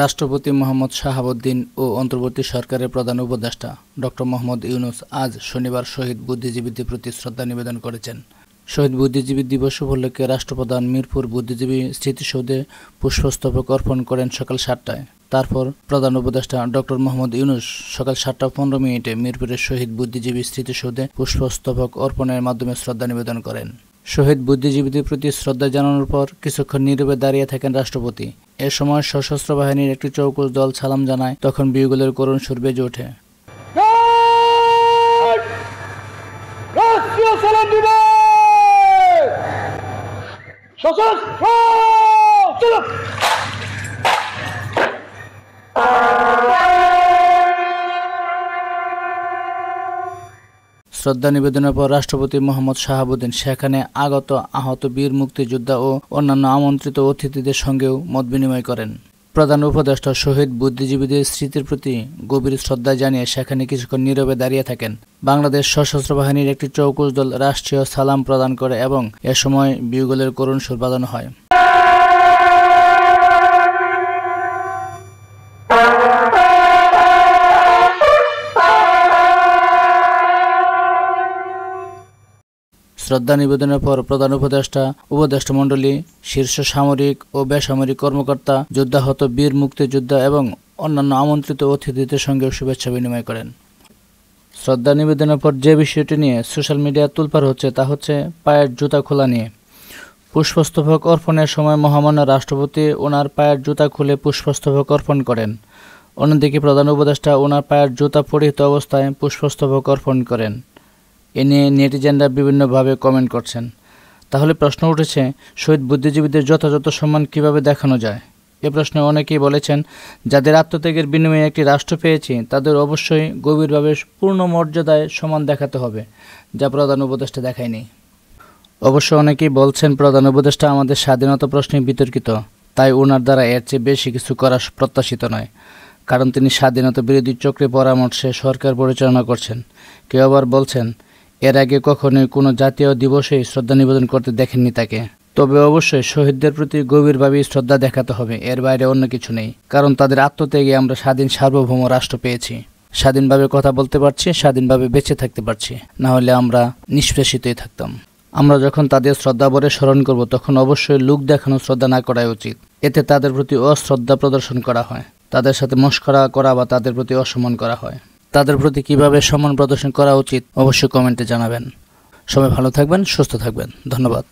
রাষ্ট্রপতি মোহাম্মদ শাহাবুদ্দিন ও অন্তর্বর্তী সরকারের প্রধান উপদেষ্টা ডক্টর মোহাম্মদ ইউনূস আজ শনিবার শহীদ বুদ্ধিজীবীদের প্রতি শ্রদ্ধা নিবেদন করেছেন। শহীদ বুদ্ধিজীবী দিবস উপলক্ষে রাষ্ট্রপ্রধান মিরপুর বুদ্ধিজীবী স্মৃতিসৌধে পুষ্পস্তবক অর্পণ করেন সকাল ৭টায়। তারপর প্রধান উপদেষ্টা ডক্টর মোহাম্মদ ইউনূস সকাল ৭টা ১৫ মিরপুরের শহীদ বুদ্ধিজীবী স্মৃতিসৌধে পুষ্পস্তবক অর্পণের মাধ্যমে শ্রদ্ধা নিবেদন করেন। শহীদ বুদ্ধিজীবীদের প্রতি শ্রদ্ধা জানানোর পর কিছুক্ষণ নীরবে দাঁড়িয়ে থাকেন রাষ্ট্রপতি। এ সময় সশস্ত্র বাহিনীর একটি চৌকস দল সালাম জানায়। তখন বিউগলের করুণ সুর বেজে ওঠে। শ্রদ্ধা নিবেদনের পর রাষ্ট্রপতি মোহাম্মদ শাহাবুদ্দিন সেখানে আগত আহত বীর মুক্তিযোদ্ধা ও অন্যান্য আমন্ত্রিত অতিথিদের সঙ্গেও মত বিনিময় করেন। প্রধান উপদেষ্টা শহীদ বুদ্ধিজীবীদের স্মৃতির প্রতি গভীর শ্রদ্ধা জানিয়ে সেখানে কিছুক্ষণ নীরবে দাঁড়িয়ে থাকেন। বাংলাদেশ সশস্ত্র বাহিনীর একটি চৌকস দল রাষ্ট্রীয় সালাম প্রদান করে এবং এ সময় বিউগলের করুণ সুর বাজানো হয়। শ্রদ্ধা নিবেদনের পর প্রধান উপদেষ্টা মণ্ডলী, শীর্ষ সামরিক ও বেসামরিক কর্মকর্তা, যোদ্ধাহত বীর মুক্তিযোদ্ধা এবং অন্যান্য আমন্ত্রিত অতিথিদের সঙ্গে শুভেচ্ছা বিনিময় করেন। শ্রদ্ধা নিবেদনের পর যে বিষয়টি নিয়ে সোশ্যাল মিডিয়া তোলপাড় হচ্ছে তা হচ্ছে পায়ের জুতা খোলা নিয়ে। পুষ্পস্তবক অর্পণের সময় মহামান্য রাষ্ট্রপতি ওনার পায়ের জুতা খুলে পুষ্পস্তবক অর্পণ করেন। অন্যদিকে প্রধান উপদেষ্টা ওনার পায়ের জুতা পরিহিত অবস্থায় পুষ্পস্তবক অর্পণ করেন। এ নিয়ে নেটিজেনরা বিভিন্নভাবে কমেন্ট করছেন। তাহলে প্রশ্ন উঠেছে, শহীদ বুদ্ধিজীবীদের যথাযথ সম্মান কিভাবে দেখানো যায়? এ প্রশ্নে অনেকেই বলেছেন, যাদের আত্মত্যাগের বিনিময়ে একটি রাষ্ট্র পেয়েছি তাদের অবশ্যই গভীরভাবে পূর্ণ মর্যাদায় সম্মান দেখাতে হবে, যা প্রধান উপদেষ্টা দেখায়নি। অবশ্য অনেকেই বলছেন প্রধান উপদেষ্টা আমাদের স্বাধীনতা প্রশ্নে বিতর্কিত, তাই ওনার দ্বারা এর চেয়ে বেশি কিছু করা প্রত্যাশিত নয়, কারণ তিনি স্বাধীনতা বিরোধী চক্রের পরামর্শে সরকার পরিচালনা করছেন। কেউ আবার বলছেন এর আগে কখনোই কোনো জাতীয় দিবসেই শ্রদ্ধা নিবেদন করতে দেখেননি তাকে। তবে অবশ্যই শহীদদের প্রতি গভীরভাবেই শ্রদ্ধা দেখাতে হবে, এর বাইরে অন্য কিছু নেই। কারণ তাদের আত্মত্যাগে আমরা স্বাধীন সার্বভৌম রাষ্ট্র পেয়েছি, স্বাধীনভাবে কথা বলতে পারছি, স্বাধীনভাবে বেঁচে থাকতে পারছি, না হলে আমরা নিষ্পেষিতই থাকতাম। আমরা যখন তাদের শ্রদ্ধাভরে স্মরণ করব তখন অবশ্যই লোক দেখানো শ্রদ্ধা না করাই উচিত। এতে তাদের প্রতি অশ্রদ্ধা প্রদর্শন করা হয়, তাদের সাথে মশকরা করা বা তাদের প্রতি অসম্মান করা হয়। তাদের প্রতি কিভাবে সম্মান প্রদর্শন করা উচিত অবশ্যই কমেন্টে জানাবেন। সবাই ভালো থাকবেন, সুস্থ থাকবেন। ধন্যবাদ।